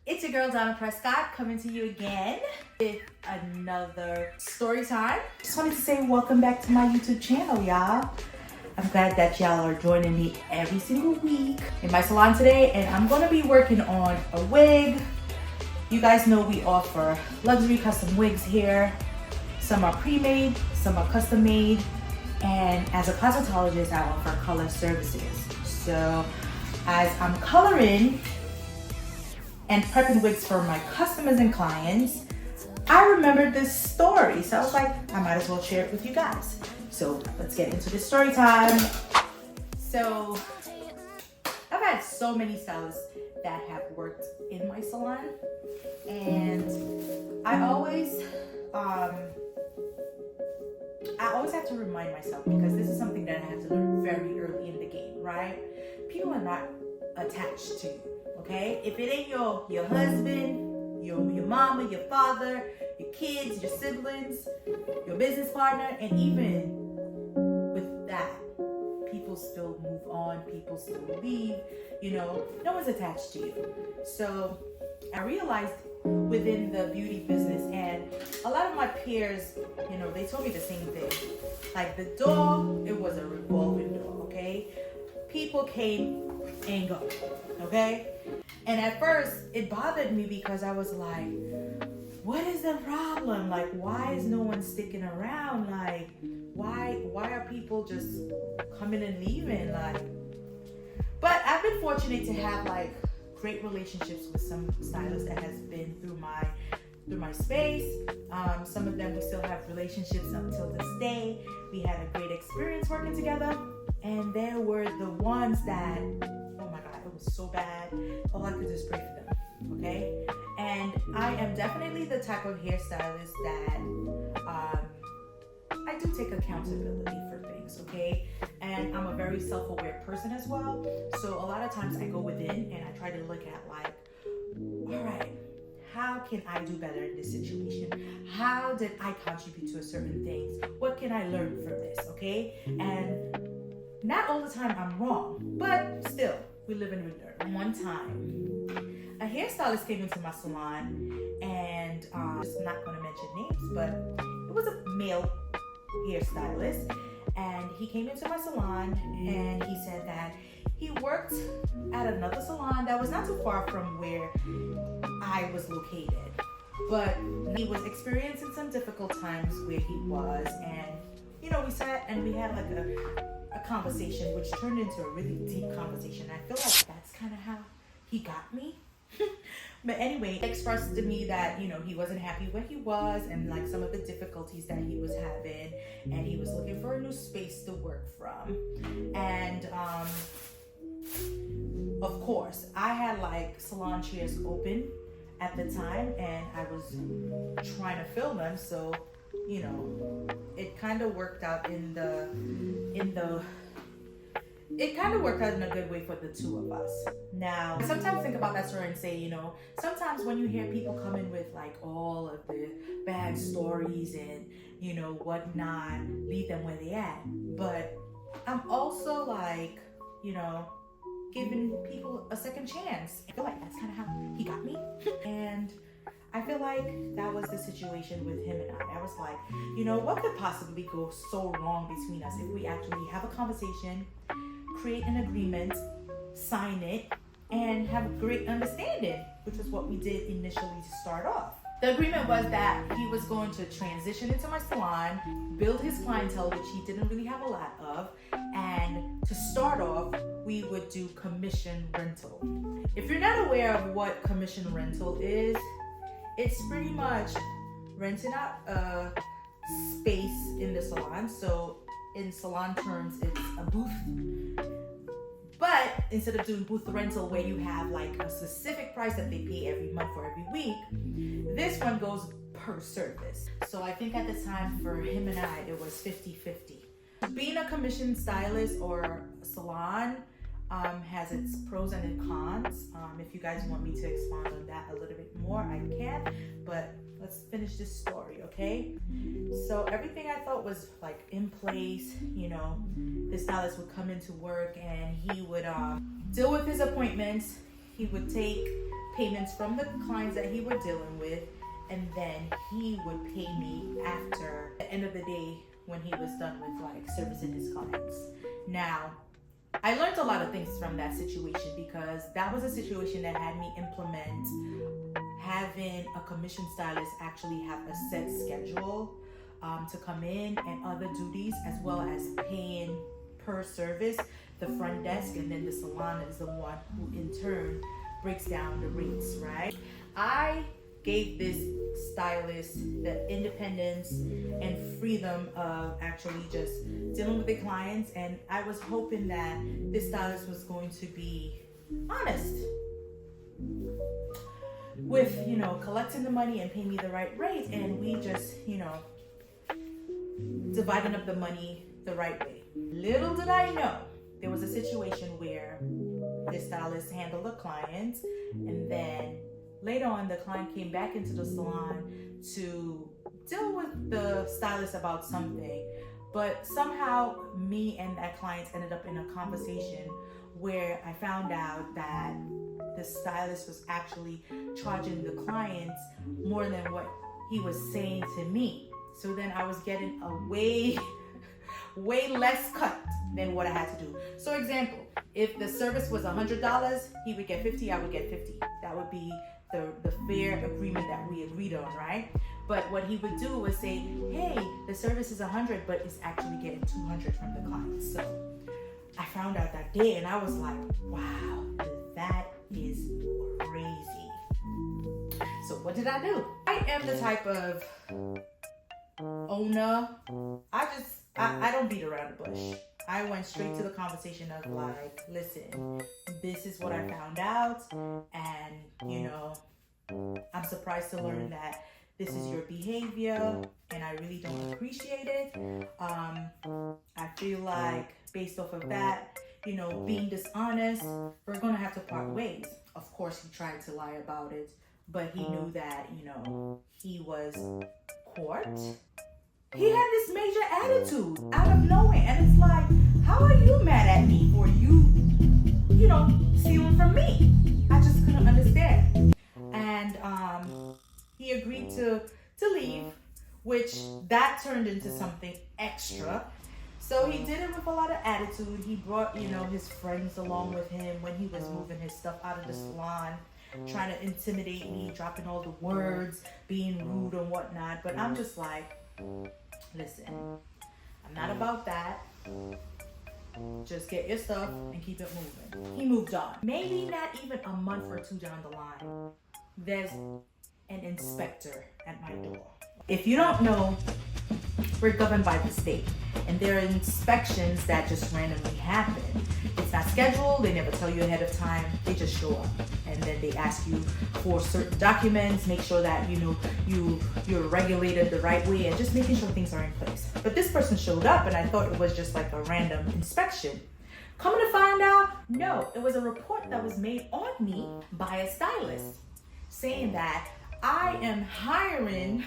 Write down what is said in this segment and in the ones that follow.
It's your girl Donna Prescott coming to you again with another story time. Just wanted to say welcome back to my YouTube channel, y'all. I'm glad that y'all are joining me every single week in my salon today, and I'm gonna be working on a wig. You guys know we offer luxury custom wigs here. Some are pre-made, some are custom made, and as a cosmetologist, I offer color services. So as I'm coloring and prepping wigs for my customers and clients, I remembered this story. So I was like, I might as well share it with you guys. So let's get into the story time. So I've had so many stylists that have worked in my salon, and I always have to remind myself, because this is something that I had to learn very early in the game, right? People are not attached to you. Okay, if it ain't your husband, your mama, your father, your kids, your siblings, your business partner, and even with that, people still move on, people still leave, no one's attached to you. So I realized within the beauty business, and a lot of my peers, they told me the same thing. Like the door, it was a revolving door, okay? People came and go, okay? And at first, it bothered me because I was like, what is the problem? Like, why is no one sticking around? Like, why are people just coming and leaving? Like, but I've been fortunate to have like great relationships with some stylists that has been through my space. Some of them we still have relationships until this day. We had a great experience working together, and there were the ones that, oh my God, it was so bad. All I could do is pray for them, okay? And I am definitely the type of hairstylist that I do take accountability for things, okay? And I'm a very self-aware person as well. So a lot of times I go within and I try to look at like, all right, how can I do better in this situation? How did I contribute to a certain things? What can I learn from this, okay? And not all the time I'm wrong, but still, we live and we learn. One time, a hairstylist came into my salon, and just not going to mention names, but it was a male hairstylist, and he came into my salon and he said that he worked at another salon that was not too far from where I was located, but he was experiencing some difficult times where he was, and we sat and we had like a conversation which turned into a really deep conversation. I feel like that's kind of how he got me. But anyway, he expressed to me that he wasn't happy where he was, and like some of the difficulties that he was having, and he was looking for a new space to work from. And of course, I had like salon chairs open at the time, and I was trying to fill them, so it kind of worked out in a good way for the two of us. Now, I sometimes think about that story and say, sometimes when you hear people come in with like all of the bad stories and, whatnot, leave them where they at. But I'm also like, giving people a second chance. I feel like that's kind of how he got me. And I feel like that was the situation with him and I. I was like, what could possibly go so wrong between us if we actually have a conversation, create an agreement, sign it, and have a great understanding, which is what we did initially to start off. The agreement was that he was going to transition into my salon, build his clientele, which he didn't really have a lot of, and to start off, we would do commission rental. If you're not aware of what commission rental is, it's pretty much renting out a space in the salon. So in salon terms, it's a booth. But instead of doing booth rental where you have like a specific price that they pay every month or every week, this one goes per service. So I think at the time for him and I, it was 50-50. Being a commissioned stylist or a salon has its pros and its cons. If you guys want me to expand on that a little bit more, I can, but let's finish this story, okay? So everything I thought was like in place, the stylist would come into work and he would deal with his appointments. He would take payments from the clients that he were dealing with, and then he would pay me after the end of the day when he was done with like servicing his clients. Now, I learned a lot of things from that situation, because that was a situation that had me implement having a commission stylist actually have a set schedule to come in, and other duties, as well as paying per service, the front desk, and then the salon is the one who in turn breaks down the rates, right? I gave this stylist the independence and freedom of actually just dealing with the clients, and I was hoping that this stylist was going to be honest with, you know, collecting the money and paying me the right rate, and we just, you know, dividing up the money the right way. Little did I know, there was a situation where this stylist handled a client, and then later on the client came back into the salon to deal with the stylist about something, but somehow me and that client ended up in a conversation where I found out that the stylist was actually charging the clients more than what he was saying to me. So then I was getting a way less cut than what I had to do. So example, if the service was $100, he would get 50, I would get 50. That would be the fair agreement that we agreed on, right? But what he would do was say, hey, the service is 100, but it's actually getting 200 from the client. So I found out that day, and I was like, wow, that is crazy. So what did I do? I am the type of owner, I don't beat around the bush. I went straight to the conversation of like, listen, this is what I found out, and you know, I'm surprised to learn that this is your behavior, and I really don't appreciate it. I feel like based off of that, you know, being dishonest, we're gonna have to part ways. Of course, he tried to lie about it, but he knew that, you know, he was caught. He had this major attitude out of nowhere, and it's like, how are you mad at me for you know, stealing from me? I just couldn't understand. And he agreed to leave, which that turned into something extra. So he did it with a lot of attitude. He brought, you know, his friends along with him when he was moving his stuff out of the salon, trying to intimidate me, dropping all the words, being rude and whatnot. But I'm just like, listen, I'm not about that. Just get your stuff and keep it moving. He moved on. Maybe not even a month or two down the line, there's an inspector at my door. If you don't know, we're governed by the state, and there are inspections that just randomly happen. It's not scheduled, they never tell you ahead of time, they just show up. And then they ask you for certain documents, make sure that, you know, you're regulated the right way, and just making sure things are in place. But this person showed up, and I thought it was just like a random inspection. Coming to find out, no, it was a report that was made on me by a stylist saying that I am hiring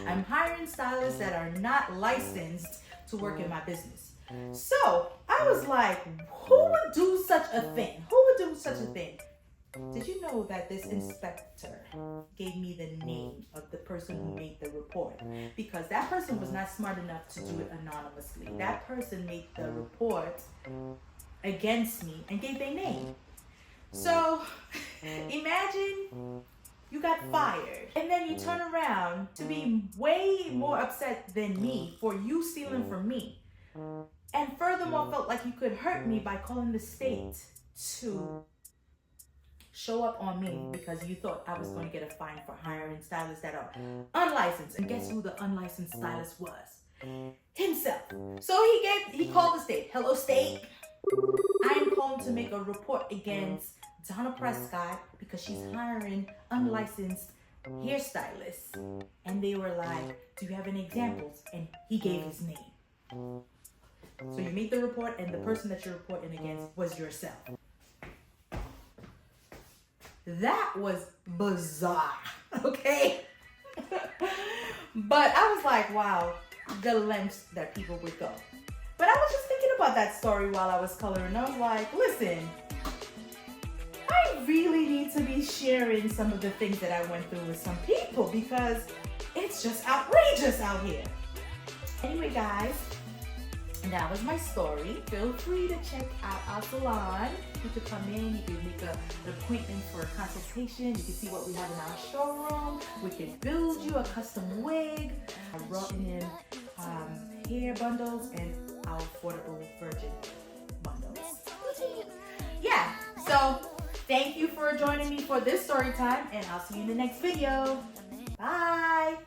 I'm hiring stylists that are not licensed to work in my business. So I was like, who would do such a thing? Who would do such a thing? Did you know that this inspector gave me the name of the person who made the report? Because that person was not smart enough to do it anonymously. That person made the report against me and gave their name. So imagine you got fired, and then you turn around to be way more upset than me for you stealing from me. And furthermore, felt like you could hurt me by calling the state to show up on me because you thought I was going to get a fine for hiring stylists that are unlicensed. And guess who the unlicensed stylist was? Himself. So he called the state. Hello, state. I am calling to make a report against Donna Prescott because she's hiring unlicensed hairstylists. And they were like, do you have any examples? And he gave his name. So you made the report, and the person that you're reporting against was yourself. That was bizarre, okay? But I was like, wow, the lengths that people would go. But I was just thinking about that story while I was coloring. I was like, listen, I really need to be sharing some of the things that I went through with some people because it's just outrageous out here. Anyway, guys, that was my story. Feel free to check out our salon. You could come in, you could make an appointment for a consultation. You can see what we have in our showroom. We can build you a custom wig. I brought in hair bundles and our affordable virgin bundles. Yeah, so thank you for joining me for this story time, and I'll see you in the next video. Bye.